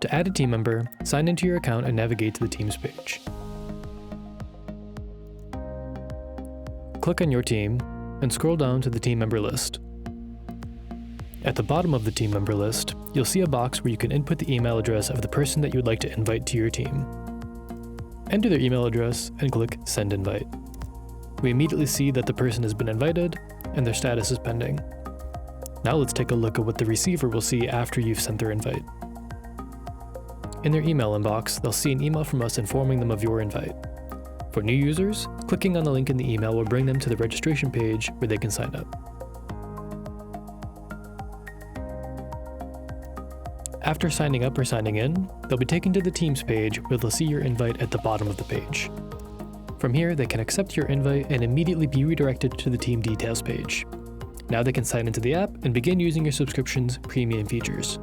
To add a team member, sign into your account and navigate to the Teams page. Click on your team and scroll down to the team member list. At the bottom of the team member list, you'll see a box where you can input the email address of the person that you would like to invite to your team. Enter their email address and click Send Invite. We immediately see that the person has been invited and their status is pending. Now let's take a look at what the receiver will see after you've sent their invite. In their email inbox, they'll see an email from us informing them of your invite. For new users, clicking on the link in the email will bring them to the registration page where they can sign up. After signing up or signing in, they'll be taken to the Teams page where they'll see your invite at the bottom of the page. From here, they can accept your invite and immediately be redirected to the Team Details page. Now they can sign into the app and begin using your subscription's premium features.